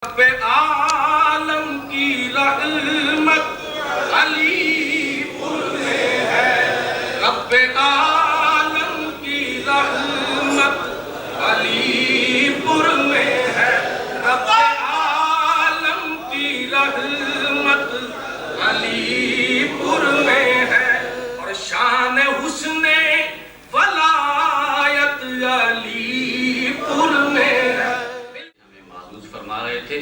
رب عالم کی رحمت علی پور میں ہے، رب عالم کی رحمت علی پور میں ہے، رب عالم کی رحمت علی پور میں ہے، اور شان حسن ولایت علی پور میں ہے۔ فرما رہے تھے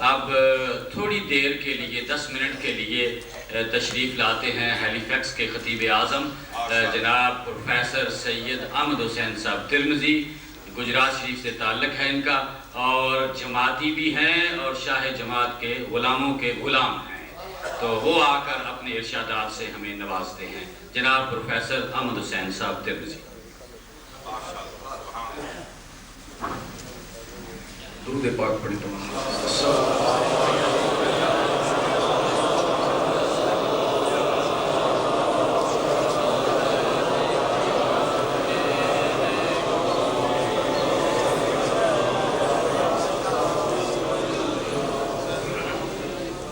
اب تھوڑی دیر کے لیے 10 منٹ کے لیے تشریف لاتے ہیں ہیلی فیکس کے خطیب اعظم جناب پروفیسر سید احمد حسین صاحب ترمذی، گجرات شریف سے تعلق ہے ان کا، اور جماعتی بھی ہیں اور شاہ جماعت کے غلاموں کے غلام ہیں، تو وہ آ کر اپنے ارشادات سے ہمیں نوازتے ہیں۔ جناب پروفیسر احمد حسین صاحب ترمذی۔ درود پاک پڑھی تمام۔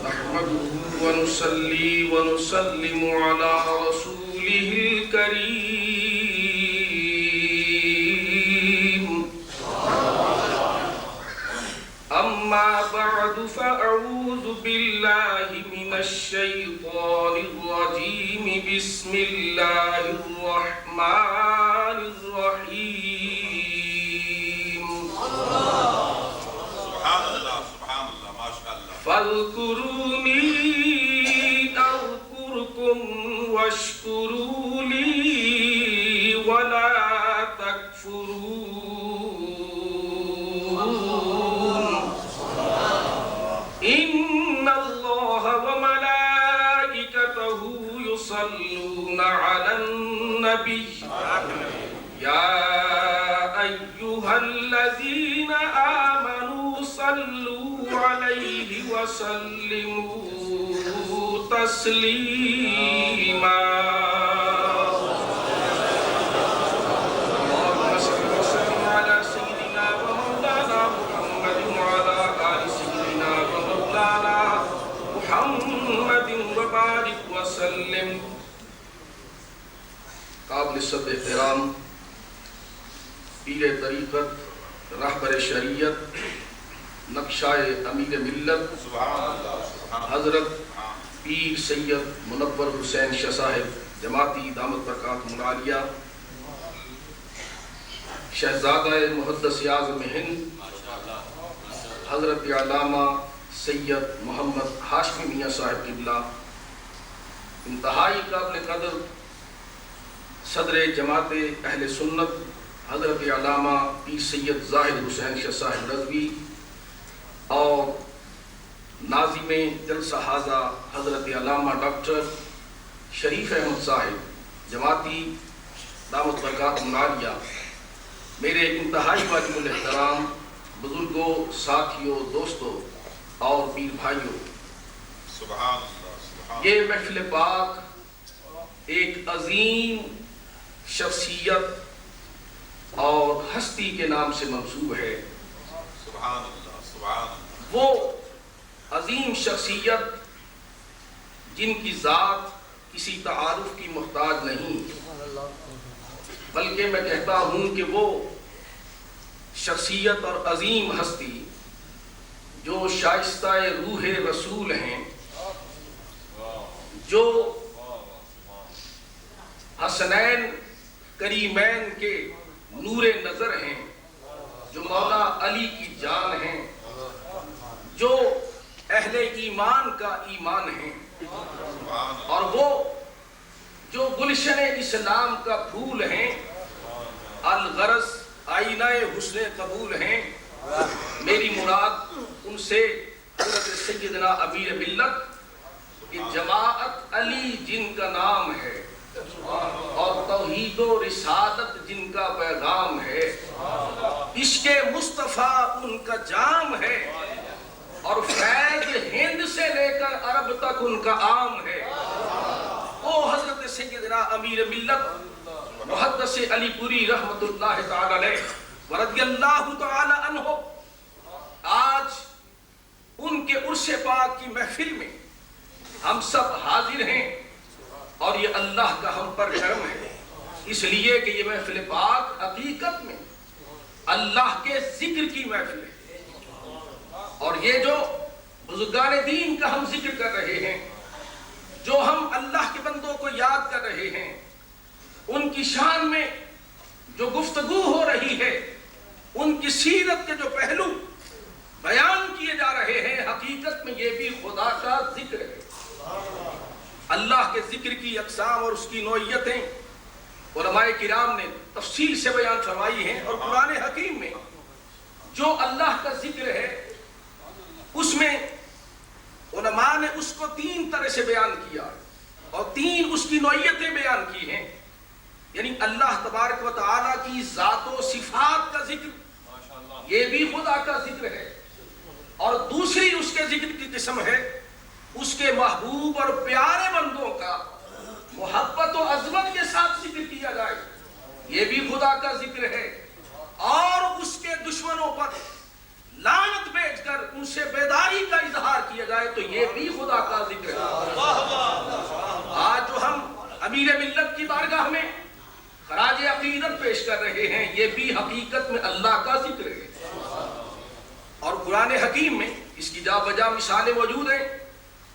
نحمده ونصلي ونسلم على رسوله الكريم، أما بعد فأعوذ بالله من الشيطان الرجيم، بسم الله الرحمن الرحيم۔ سبحان الله سبحان الله ما شاء الله۔ فاذكروني أذكركم واشكروا لي ولا تكفرون، إن الله وملائكته يصلون على النبي، يا أيها الذين آمنوا صلوا عليه وسلموا تسليما۔ قابل صد احترام پیر طریقت، رہبر شریعت، نقشہ امیر ملت حضرت پیر سید منور حسین شاہ صاحب جماعتی دامت برکاتہم العالیہ، شہزادہ محدث اعظم ہند حضرت علامہ سید محمد ہاشمی میاں صاحب قبلہ، انتہائی قابل قدر صدر جماعت اہل سنت حضرت علامہ پیر سید زاہد حسین شاہ صاحب رضوی، اور ناظم جلسہ ہاضہ حضرت علامہ ڈاکٹر شریف احمد صاحب جماعتی دامت برکاتہم العالیہ، میرے انتہائی واجب الاحترام بزرگوں، ساتھیوں، دوستوں اور پیر بھائیوں، سبحان اللہ سبحان یہ محفل پاک ایک عظیم شخصیت اور ہستی کے نام سے منسوب ہے۔ سبحان اللہ سبحان اللہ۔ وہ عظیم شخصیت جن کی ذات کسی تعارف کی محتاج نہیں، بلکہ میں کہتا ہوں کہ وہ شخصیت اور عظیم ہستی جو شائستہ روح رسول ہیں، جو حسنین کریمین کے نور نظر ہیں، جو مولا علی کی جان ہیں، جو اہل ایمان کا ایمان ہیں، اور وہ جو گلشن اسلام کا پھول ہیں، الغرض آئینہ حسن قبول ہیں۔ میری مراد ان سے حضرت سیدنا امیر ملت کہ جماعت علی جن کا نام ہے اور توحید و رسالت جن کا پیغام ہے، عشق مصطفیٰ ان کا جام ہے، اور فیض ہند سے لے کر عرب تک ان کا عام ہے۔ وہ حضرت سیدنا امیر ملت محدث علی پوری رحمت اللہ تعالی علیہ ورضی اللہ تعالی عنہ آج عرش پاک کی محفل میں ہم سب حاضر ہیں اور یہ اللہ کا ہم پر کرم ہے، اس لیے کہ یہ محفل پاک حقیقت میں اللہ کے ذکر کی محفل ہے، اور یہ جو بزرگان دین کا ہم ذکر کر رہے ہیں، جو ہم اللہ کے بندوں کو یاد کر رہے ہیں، ان کی شان میں جو گفتگو ہو رہی ہے، ان کی سیرت کے جو پہلو بیان کیے جا رہے ہیں، حقیقت میں یہ بھی خدا کا ذکر ہے۔ اللہ کے ذکر کی اقسام اور اس کی نوعیتیں علماء کرام نے تفصیل سے بیان فرمائی ہیں، اور قرآن حکیم میں جو اللہ کا ذکر ہے اس میں علماء نے اس کو 3 طرح سے بیان کیا اور 3 اس کی نوعیتیں بیان کی ہیں، یعنی اللہ تبارک و تعالیٰ کی ذات و صفات کا ذکر، یہ بھی خدا کا ذکر ہے، اور دوسری اس کے ذکر کی قسم ہے اس کے محبوب اور پیارے بندوں کا محبت و عظمت کے ساتھ ذکر کیا جائے، یہ بھی خدا کا ذکر ہے، اور اس کے دشمنوں پر لعنت بھیج کر ان سے بیداری کا اظہار کیا جائے تو یہ بھی خدا کا ذکر ہے۔ آج جو ہم امیر ملت کی بارگاہ میں خراج عقیدت پیش کر رہے ہیں، یہ بھی حقیقت میں اللہ کا ذکر ہے، اور قرآن حکیم میں اس کی جا بجا مثالیں موجود ہیں۔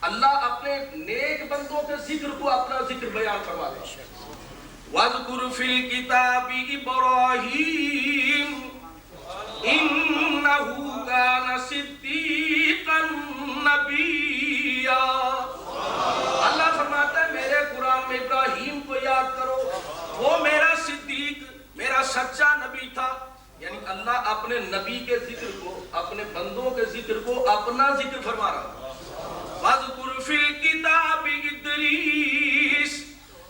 اللہ اپنے نیک بندوں کے ذکر کو اپنا ذکر بیان فرماتے ہیں، وَاذْكُرْ فِي الْكِتَابِ إِبْرَاهِيمَ إِنَّهُ كَانَ صِدِّيقًا نَبِيًّا۔ اللہ فرماتا ہے میرے قرآن میں ابراہیم کو یاد کرو، وہ میرا صدیق، میرا سچا نبی تھا، یعنی اللہ اپنے نبی کے ذکر کو، اپنے بندوں کے ذکر کو اپنا ذکر فرما رہا ہے۔ وَاذْكُرْ فِي الْكِتَابِ إِدْرِيسَ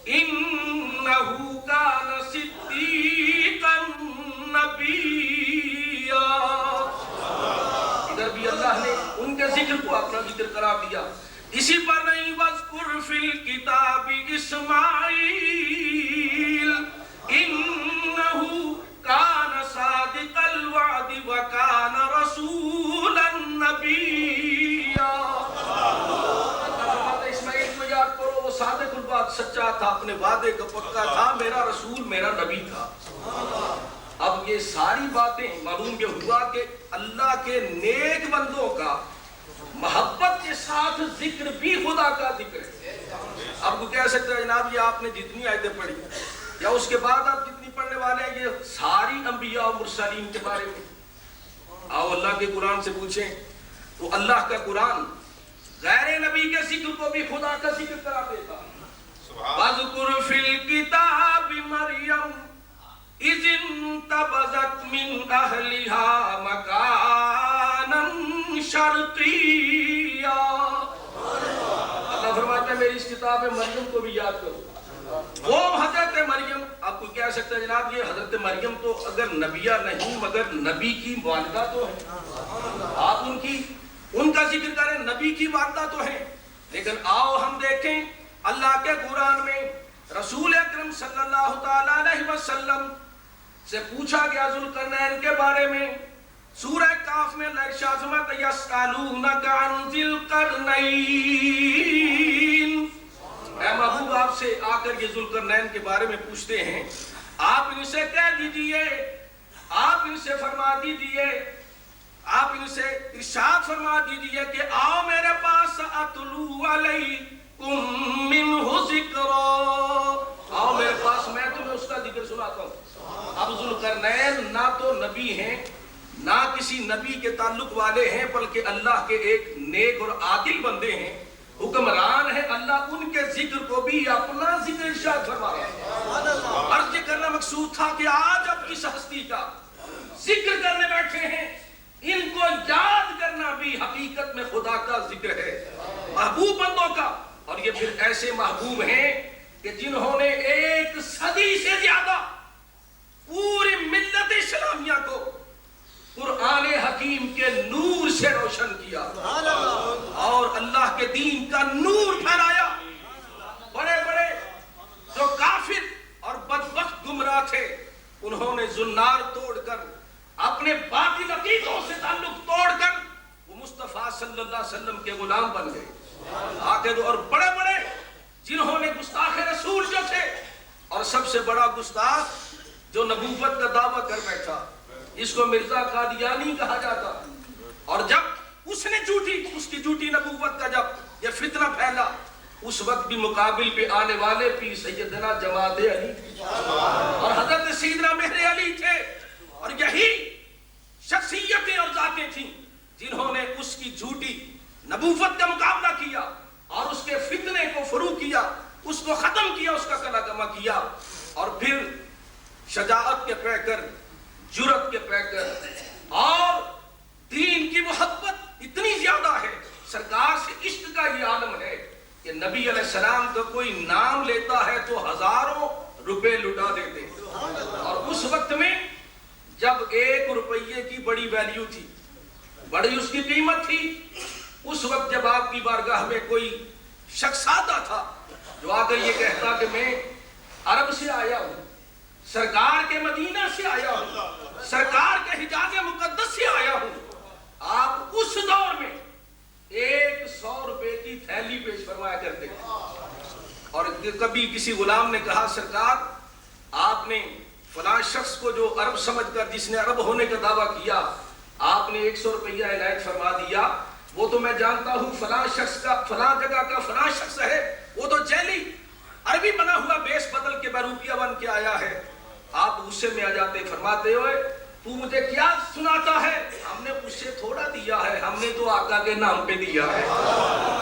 إِنَّهُ كَانَ صِدِّيقًا نَبِيًّا۔ ادھر بھی اللہ نے ان کے ذکر کو اپنا ذکر قرار دیا۔ اسی پر نہیں، وَاذْكُرْ فِي الْكِتَابِ إِسْمَاعِيلَ إِنَّهُ كَانَ صَادِقَ الْوَعْدِ وَكَانَ رَسُولًا نَبِيًّا۔ اسماعیل کو یاد کرو، وہ صادق الوعد، سچا تھا، اپنے وعدے کا پکا تھا، میرا رسول، میرا نبی تھا۔ اب یہ ساری باتیں معلوم یہ ہوا کہ اللہ کے نیک بندوں کا محبت کے ساتھ ذکر بھی خدا کا ذکر ہے۔ اب کو کہہ سکتا ہے جناب یہ آپ نے جتنی آیتیں پڑھی یا اس کے بعد آپ جتنی پڑھنے والے ہیں یہ ساری انبیاء و مرسلین کے بارے میں، آؤ اللہ کے قرآن سے پوچھیں تو اللہ کا قرآن غیر نبی کے ذکر کو بھی خدا کا ذکر کرا دیتا۔ وَاذْكُرْ فِي الْكِتَابِ مَرْيَمَ إِذِ انتَبَذَتْ مِنْ أَهْلِهَا مَكَانًا شَرْقِيًّا۔ اللہ فرماتا ہے میری اس کتاب مریم کو بھی یاد کرو، وہ حضرت مریم۔ آپ کو کہہ سکتا ہے جناب یہ حضرت مریم تو اگر نبیہ نہیں مگر نبی کی والدہ تو ہے، آپ ان کا ذکر کریں، نبی کی والدہ تو ہے، لیکن آؤ ہم دیکھیں اللہ کے قرآن میں رسول اکرم صلی اللہ تعالیٰ علیہ وسلم سے پوچھا گیا ذوالقرنین کے بارے میں، سورہ کاف میں اللہ ارشاد فرماتا ہے یسألونک عن ذی القرنین، اے محبوب آپ سے آ کر یہ ذوالقرنین کے بارے میں پوچھتے ہیں، آپ ان سے کہہ دیجئے، آپ ان سے فرما دیجئے، آپ ان سے ارشاد فرما دیجئے کہ آؤ میرے پاس اتلو علیکم منہ ذکرا، آؤ میرے پاس میں تمہیں اس کا ذکر سناتا ہوں۔ اب ذوالقرنین نہ تو نبی ہیں نہ کسی نبی کے تعلق والے ہیں، بلکہ اللہ کے ایک نیک اور عادل بندے ہیں، حکمران ہیں۔ اللہ ان کے ذکر کو بھی اپنا ذکر ارشاد فرما رہا ہے۔ عرض یہ کرنا مقصود تھا کہ آج اب کس ہستی کا ذکر کرنے بیٹھے ہیں، ان کو یاد کرنا بھی حقیقت میں خدا کا ذکر ہے، محبوب بندوں کا، اور یہ پھر ایسے محبوب ہیں کہ جنہوں نے 1 صدی سے زیادہ پوری ملت اسلامیہ کو قرآن حکیم کے نور سے روشن کیا اور اللہ کے دین کا نور پھیلایا۔ بڑے بڑے جو کافر اور بدبخت گمراہ تھے انہوں نے زنار توڑ کر، اپنے باطل عقیدوں سے تعلق توڑ کر وہ مصطفیٰ صلی صلی اللہ علیہ وسلم کے غلام بن گئے. آگے اور بڑے بڑے جنہوں نے گستاخ رسول جو تھے، اور سب سے بڑا گستاخ جو نبوت کا دعویٰ کر بیٹھا، اس کو مرزا قادیانی کہا جاتا. اور جب اس نے اس کی جھوٹی نبوت کا جب یہ فتنہ پھیلا، اس وقت بھی مقابل پہ آنے والے پیر سیدنا جماعت علی اور حضرت سیدنا مہر علی تھے. اور یہی شخصیتیں اور ذاتیں تھیں جنہوں نے اس کی جھوٹی نبوت کا مقابلہ کیا اور اس کے فتنے کو فروغ کیا، اس کو ختم کیا، اس کا کلا کما کیا. اور پھر شجاعت کے پیکر، جرأت کے پیکر اور دین کی محبت اتنی زیادہ ہے، سرکار سے عشق کا یہ عالم ہے کہ نبی علیہ السلام کا کوئی نام لیتا ہے تو ہزاروں روپے لٹا دیتے. اور اس وقت میں جب 1 روپیے کی بڑی ویلیو تھی، بڑی اس کی قیمت تھی، اس وقت جب آپ کی بارگاہ میں کوئی شخص آتا تھا جو آ کر یہ کہتا کہ میں عرب سے آیا ہوں، سرکار کے مدینہ سے آیا ہوں، سرکار کے حجاز مقدس سے آیا ہوں، آپ اس دور میں 100 روپے کی تھیلی پیش فرمایا کرتے تھے. اور کبھی کسی غلام نے کہا سرکار آپ نے فلاں شخص کو جو عرب سمجھ کر جس نے عرب ہونے کا دعویٰ کیا، آپ نے 100 روپیہ عنایت فرما دیا، وہ تو میں جانتا ہوں فلاں شخص کا فلاں جگہ کا فلاں شخص ہے، وہ تو جیلی عربی بنا ہوا بیس بدل کے بیروپیہ بن کے آیا ہے. آپ غصے میں آ جاتے، فرماتے ہوئے تو مجھے کیا سناتا ہے، ہم نے اس سے تھوڑا دیا ہے، ہم نے تو آقا کے نام پہ دیا ہے،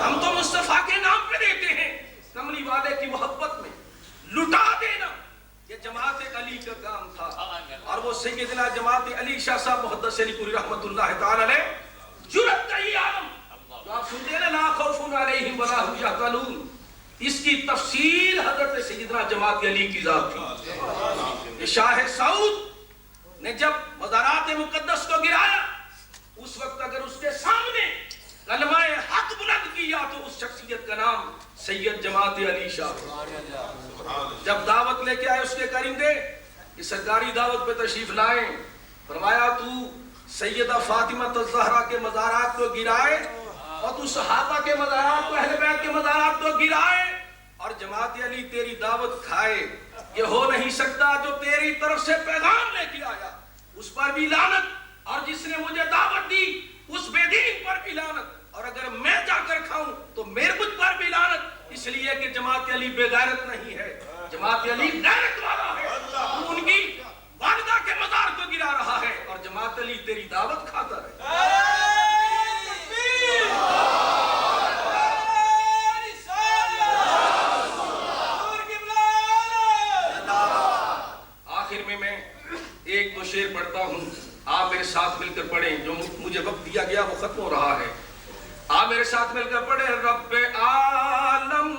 ہم تو مصطفیٰ کے نام پہ دیتے ہیں. کملی والے کی محبت میں لٹا دینا یہ جماعت علی کا کام تھا. اور وہ سیدنا جماعت علی شاہ صاحب محدث علی پوری رحمت اللہ تعالی علیہ، جرأت کا یہ عالم جو آپ سنتے ہیں لا خوف علیہم ولا هم یحزنون، اس کی تفسیر حضرت سیدنا جماعت علی کی ذات تھی. شاہ سعود نے جب مزارات مقدس کو گرایا، اس وقت اگر اس کے سامنے کلمہ حق بلند کیا تو اس شخصیت کا نام سید جماعت علی شاہ. جب دعوت لے کے آئے اس کے کرندے کہ سرکاری دعوت پہ تشریف لائیں، فرمایا تو سیدہ فاطمہ الزہرا کے مزارات کو گرائے اور تو صحابہ کے مزارات کو، اہل بیت کے مزارات کو گرائے اور جماعت علی تیری دعوت کھائے. یہ ہو نہیں سکتا، جو تیری طرف سے پیغام لے کے آیا اس پر بھی لعنت، اور جس نے مجھے دعوت دی اس بے دین پر بھی لعنت، اور اگر میں جا کر کھاؤں تو میرے مجھ پر بھی لعنت. اس لیے کہ جماعت علی بے غیرت نہیں ہے، جماعت علی غیرت والا ہے. تو ان کی والدہ کے مزار کو گرا رہا ہے اور جماعت علی تیری دعوت کھاتا ہے. آخر میں ایک دو شعر پڑھتا ہوں، آپ میرے ساتھ مل کر پڑھیں، جو مجھے وقت دیا گیا وہ ختم ہو رہا ہے. آپ میرے ساتھ مل کر پڑھیں. رب عالم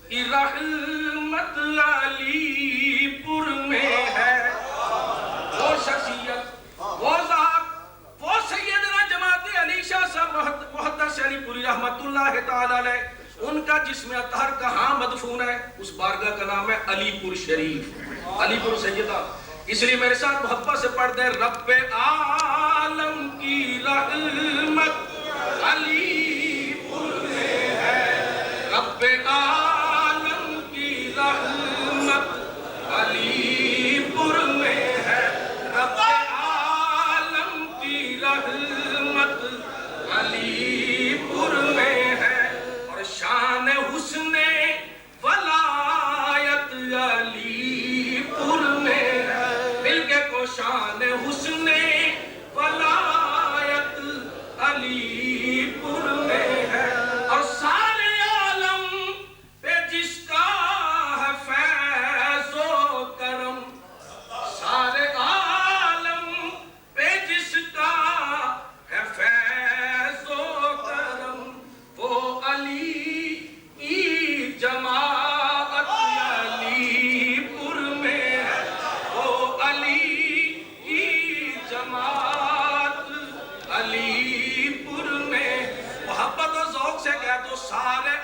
کی رحمت علی پور میں ہے، وہ شخصیت، وہ ذات، وہ سیدنا جماعت علی شاہ صاحب محدث علی پوری رحمت اللہ تعالی علیہ، ان کا جسم اطہر کہاں مدفون ہے؟ اس بارگاہ کا نام ہے علی پور شریف، علی پور سیدہ. اس لیے میرے ساتھ محبت سے پڑھ دیں. رب عالم کی رحمت علی پور میں ہے، رب عالم کی رحمت علی پور میں ہے، رب عالم کی رحمت علی پور میں ہے. اور شان حسن ولایت علی پور میں ہے، مل کے کو شان حسن ولایت علی پور میں ہے. اور سارے عالم پہ جس کا ہے فیض و کرم، سارے عالم پہ جس کا ہے فیض و کرم، وہ علی کی جماعت علی پور میں ہے، وہ علی کی جماعت علی پور میں. محبت و ذوق سے کہہ دو سارے